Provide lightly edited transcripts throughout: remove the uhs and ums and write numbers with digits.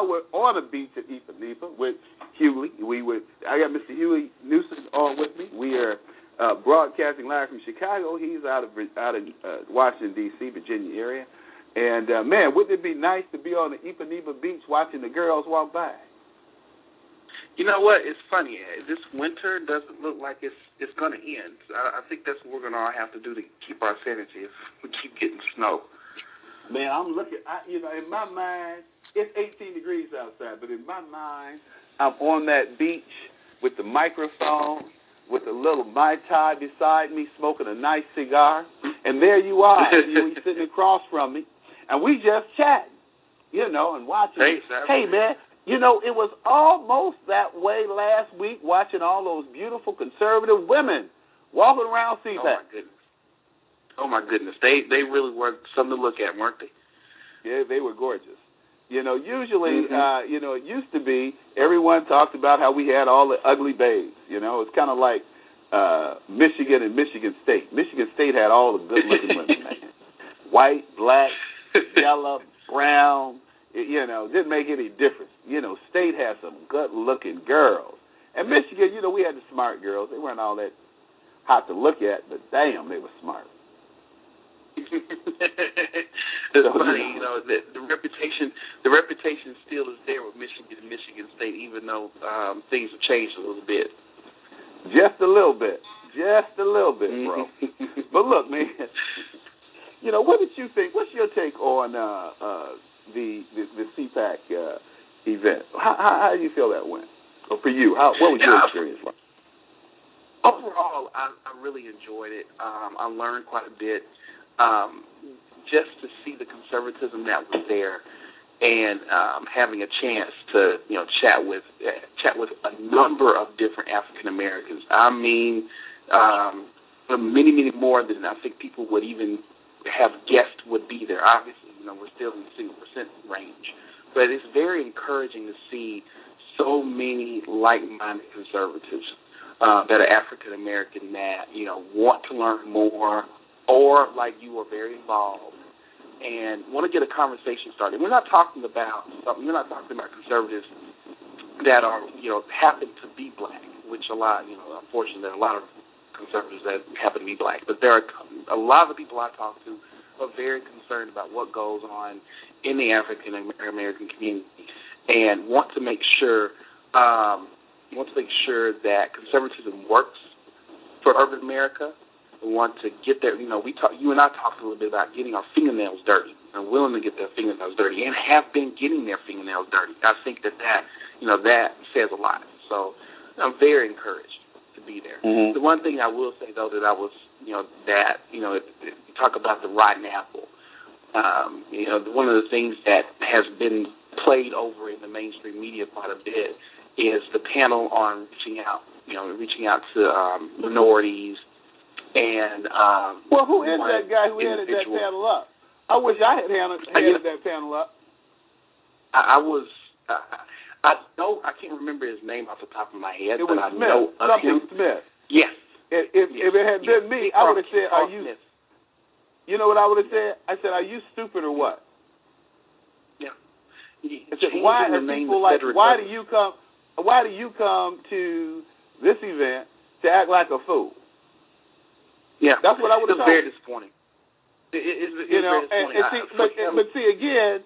I were on a beach at Ipanema with Hughley. I got Mr. Hughey Newsom on with me. We are broadcasting live from Chicago. He's out of Washington, D.C., Virginia area. And, man, wouldn't it be nice to be on the Ipanema beach watching the girls walk by? You know what? It's funny. This winter doesn't look like it's going to end. I think that's what we're going to all have to do to keep our sanity if we keep getting snow. Man, I'm looking, in my mind, it's 18 degrees outside, but in my mind, I'm on that beach with the microphone, with a little Mai Tai beside me, smoking a nice cigar, and there you are, you sitting across from me, and we just chatting, and watching. Hey, man, it was almost that way last week watching all those beautiful conservative women walking around CPAC. Oh, my goodness. They really were something to look at, weren't they? Yeah, they were gorgeous. Usually, it used to be everyone talked about how we had all the ugly babes. It's kind of like Michigan and Michigan State. Michigan State had all the good-looking women, man. White, black, yellow, brown. Didn't make any difference. State had some good-looking girls. And Michigan, we had the smart girls. They weren't all that hot to look at, but damn, they were smart. It's funny, the reputation still is there with Michigan and Michigan State, even though things have changed a little bit. Just a little bit, bro. But look, man, what did you think? What's your take on the CPAC event? How do you feel that went? Or for you, what was your experience like? Overall, I really enjoyed it. I learned quite a bit. Just to see the conservatism that was there, and having a chance to chat with a number of different African Americans. I mean, many, many more than I think people would even have guessed would be there. Obviously, we're still in the single percent range, but it's very encouraging to see so many like-minded conservatives that are African American that want to learn more, or like you are very involved and want to get a conversation started. We're not talking about conservatives that are, happen to be black, which unfortunately, there are a lot of conservatives that happen to be black. But there are a lot of the people I talk to are very concerned about what goes on in the African American community and want to make sure that conservatism works for urban America. We want to get there. You and I talked a little bit about getting our fingernails dirty and willing to get their fingernails dirty and have been getting their fingernails dirty. I think that says a lot. So I'm very encouraged to be there. Mm-hmm. The one thing I will say, though, that I was, you talk about the rotten apple. One of the things that has been played over in the mainstream media quite a bit is the panel on reaching out to minorities. And who is that guy who headed that panel up? I wish I had headed that panel up. I can't remember his name off the top of my head, it but was I Smith, know of him. Smith. Yes. If it had been me, I would have said, "Are you?" You know what I would have said? I said, "Are you stupid or what?" Yeah. I said, "Why are people like? Why do you come? Why do you come to this event to act like a fool?" Yeah, that's what I would have told. It's very disappointing. It's very disappointing. But see again,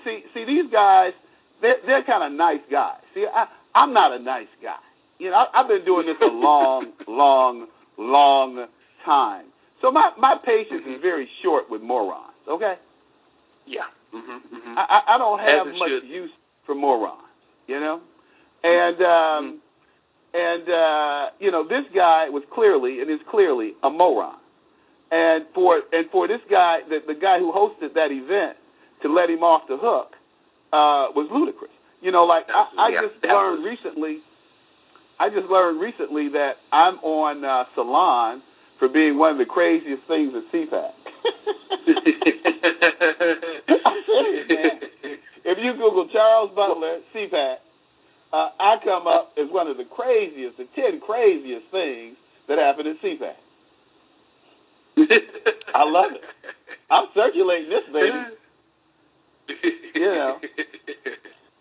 see these guys, they're kind of nice guys. See, I'm not a nice guy. I've been doing this a long, long, long time. So my patience is very short with morons. Okay. Yeah. Mm-hmm, mm-hmm. I don't have much use for morons. And. This guy was clearly a moron. And for this guy, the guy who hosted that event, to let him off the hook was ludicrous. I just learned recently that I'm on Salon for being one of the craziest things at CPAC. I'm serious, man. If you Google Charles Butler, CPAC, I come up as one of the 10 craziest things that happened at CPAC. I love it. I'm circulating this, baby.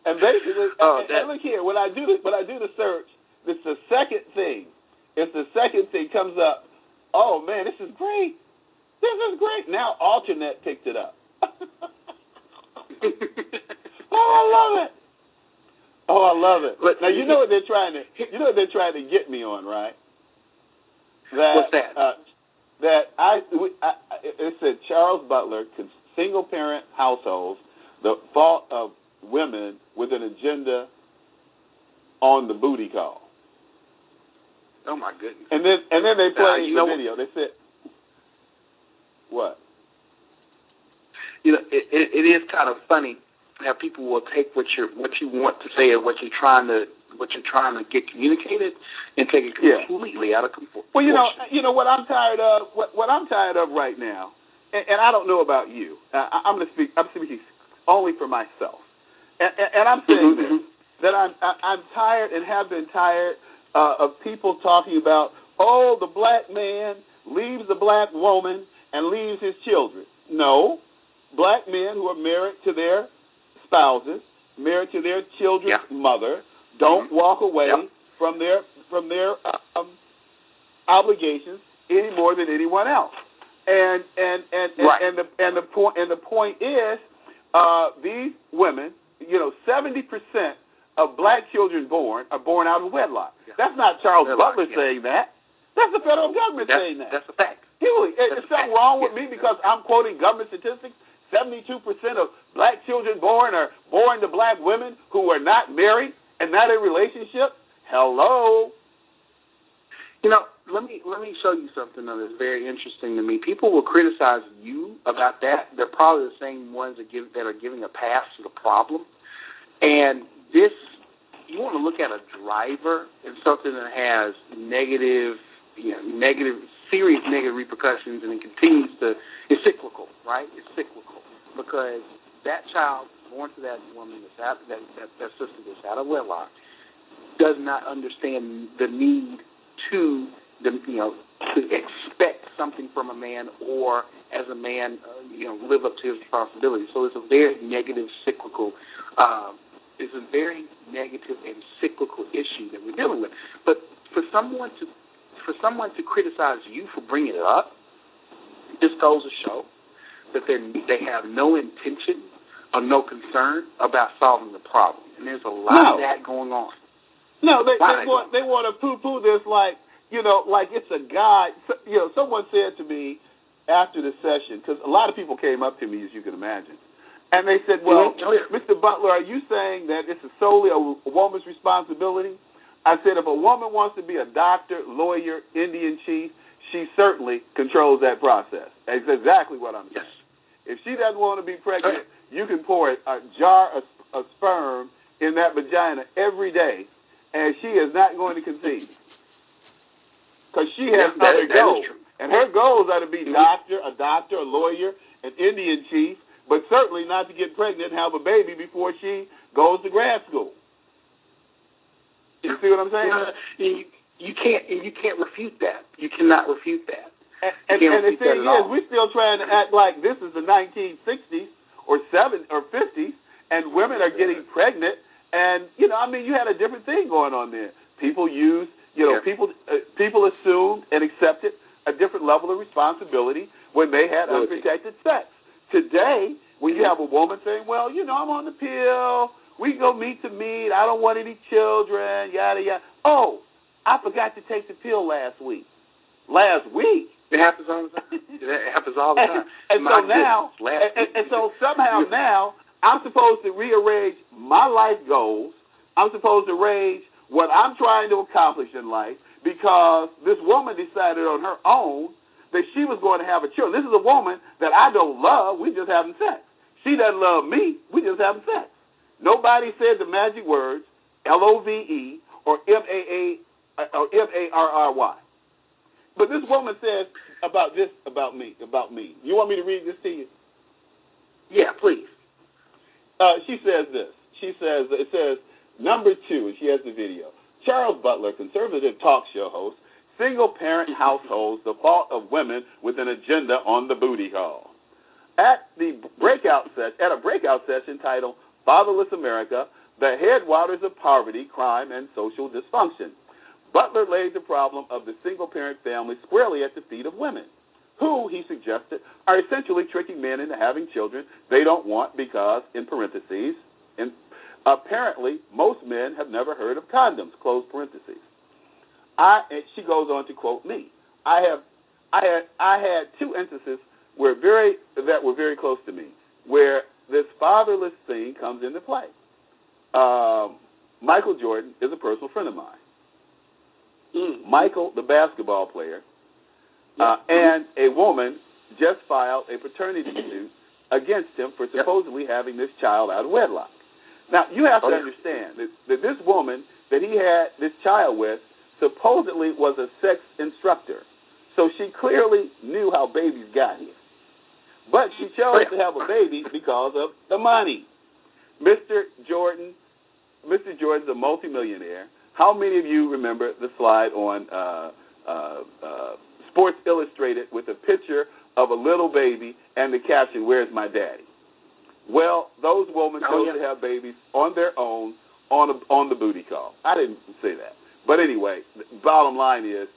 And basically, and look here, when I do the search, it's the second thing. It's the second thing comes up. Oh man, this is great. This is great. Now Alternate picked it up. Oh, I love it. Oh, I love it. Now you know what they're trying to get me on, right? What's that? It said Charles Butler, single parent households, the fault of women with an agenda on the booty call. Oh my goodness! And then they played the video. They said, "What?" It is kind of funny how people will take what you want to say and what you're trying to get communicated and take it completely out of proportion. Well, you know what I'm tired of. What I'm tired of right now, and I don't know about you. I'm going to speak. I'm speaking only for myself, and I'm saying this, that I'm tired and have been tired of people talking about, oh, the black man leaves the black woman and leaves his children. No, black men who are married to their spouses, married to their children's mother, don't walk away from their obligations any more than anyone else. And the point is, these women, 70% of black children born are born out of wedlock. Yeah. That's not Charles Butler saying that. That's the federal government saying that. That's a fact. Is something wrong with me because I'm quoting government statistics? 72% of black children born are born to black women who are not married and not in relationships. Hello. Let me show you something that is very interesting to me. People will criticize you about that. They're probably the same ones that are giving a pass to the problem. And this, you want to look at a driver and something that has serious negative repercussions, and it continues to. It's cyclical, right? It's cyclical because that child born to that woman, that sister that's out of wedlock, does not understand the need to expect something from a man, or as a man, live up to his responsibility. So it's a very negative, cyclical. It's a very negative and cyclical issue that we're dealing with. But for someone to criticize you for bringing it up, this goes to show that they have no intention or no concern about solving the problem. And there's a lot of that going on. No, they want to poo-poo this like it's a guy. Someone said to me after the session, because a lot of people came up to me, as you can imagine, and they said, well, Mr. Butler, are you saying that this is solely a woman's responsibility? I said, if a woman wants to be a doctor, lawyer, Indian chief, she certainly controls that process. That's exactly what I'm saying. If she doesn't want to be pregnant, you can pour a jar of sperm in that vagina every day, and she is not going to conceive. Because she has other goals. And her goals are to be a doctor, a lawyer, an Indian chief, but certainly not to get pregnant and have a baby before she goes to grad school. You see what I'm saying? You can't refute that. You cannot refute that. And the thing is, we're still trying to act like this is the 1960s or 50s, and women are getting pregnant. And you had a different thing going on there. People use, people assumed and accepted a different level of responsibility when they had unprotected sex. Today, when you have a woman saying, well, I'm on the pill, we go meet to meet, I don't want any children, yada, yada. Oh, I forgot to take the pill last week. Last week? It happens all the time. It happens all the time. So somehow now, I'm supposed to rearrange my life goals. I'm supposed to arrange what I'm trying to accomplish in life because this woman decided on her own that she was going to have a child. This is a woman that I don't love. We just having sex. She doesn't love me. We just having sex. Nobody said the magic words LOVE or MAA or MARRY. But this woman says about me. You want me to read this to you? Yeah, please. She says this. It says, number 2, and she has the video. Charles Butler, conservative talk show host, single-parent households, the fault of women with an agenda on the booty call. At a breakout session titled Fatherless America, the headwaters of poverty, crime, and social dysfunction. Butler laid the problem of the single-parent family squarely at the feet of women, who, he suggested, are essentially tricking men into having children they don't want because, in parentheses, apparently most men have never heard of condoms, close parentheses. And she goes on to quote me. I had two instances that were very close to me, where this fatherless thing comes into play. Michael Jordan is a personal friend of mine. Michael, the basketball player, and a woman just filed a paternity suit against him for supposedly having this child out of wedlock. Now, you have to understand that this woman that he had this child with supposedly was a sex instructor. So she clearly knew how babies got here. But she chose to have a baby because of the money. Mr. Jordan's a multimillionaire. How many of you remember the slide on Sports Illustrated with a picture of a little baby and the caption, "Where's my daddy?" Well, those women chose to have babies on their own on the booty call. I didn't say that. But anyway, the bottom line is,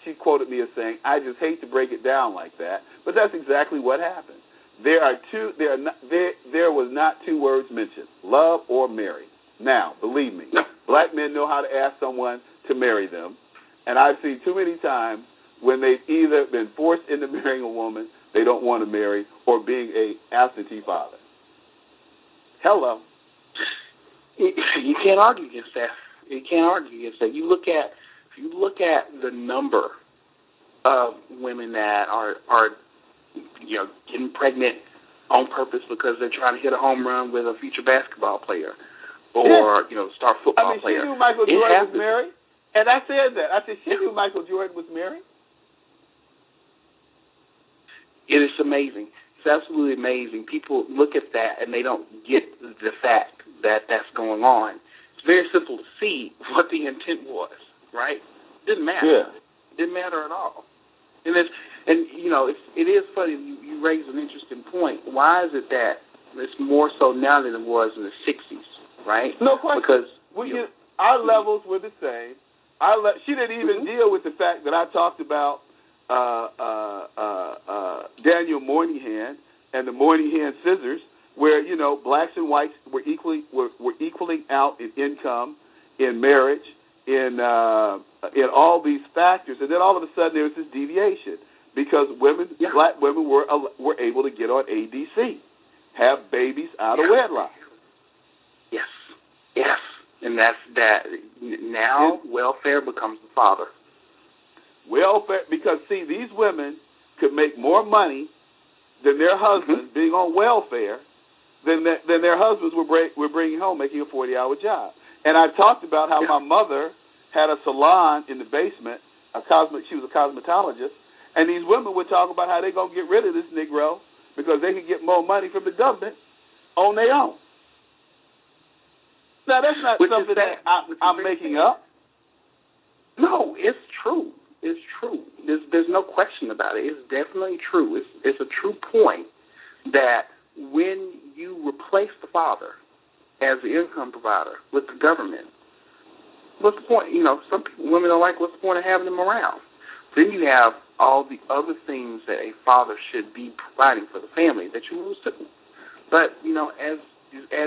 she quoted me as saying, "I just hate to break it down like that," but that's exactly what happened. There was not two words mentioned, love or marry. Now, believe me, black men know how to ask someone to marry them, and I've seen too many times when they've either been forced into marrying a woman they don't want to marry or being a absentee father. Hello. You can't argue against that. You can't argue against that. If you look at the number of women that are getting pregnant on purpose because they're trying to hit a home run with a future basketball player or star football player. She knew Michael Jordan was married, and I said that. I said she knew Michael Jordan was married. It is amazing. It's absolutely amazing. People look at that and they don't get the fact that that's going on. It's very simple to see what the intent was, right? Didn't matter. Yeah. Didn't matter at all. And it is funny. You raise an interesting point. Why is it that it's more so now than it was in the '60s, right? No question. Because our levels were the same. She didn't even deal with the fact that I talked about Daniel Moynihan and the Moynihan scissors, where blacks and whites were equaling out in income, in marriage, in all these factors, and then all of a sudden there was this deviation because black women were able to get on ADC, have babies out of wedlock. Yes, and that's that. Now welfare becomes the father. Welfare, because see, these women could make more money than their husbands being on welfare than their husbands were bringing home making a 40-hour job. And I talked about how my mother had a salon in the basement. She was a cosmetologist, and these women would talk about how they're gonna get rid of this Negro because they could get more money from the government on their own. Now that's not something that I'm making up. No, it's true. It's true. There's no question about it. It's definitely true. It's a true point that when you replace the father as the income provider with the government, what's the point? Some women are like, what's the point of having them around? Then you have all the other things that a father should be providing for the family that you lose to. But, as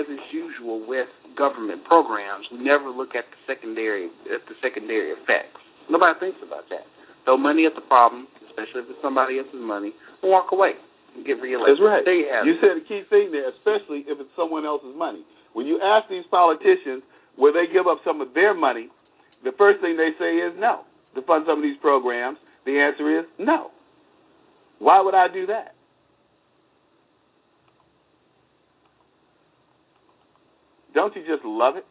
is usual with government programs, we never look at the secondary effects. Nobody thinks about that. Throw money at the problem, especially if it's somebody else's money, and walk away and get reelected. That's right. There you have it. You said a key thing there, especially if it's someone else's money. When you ask these politicians will they give up some of their money, the first thing they say is no. To fund some of these programs, the answer is no. Why would I do that? Don't you just love it?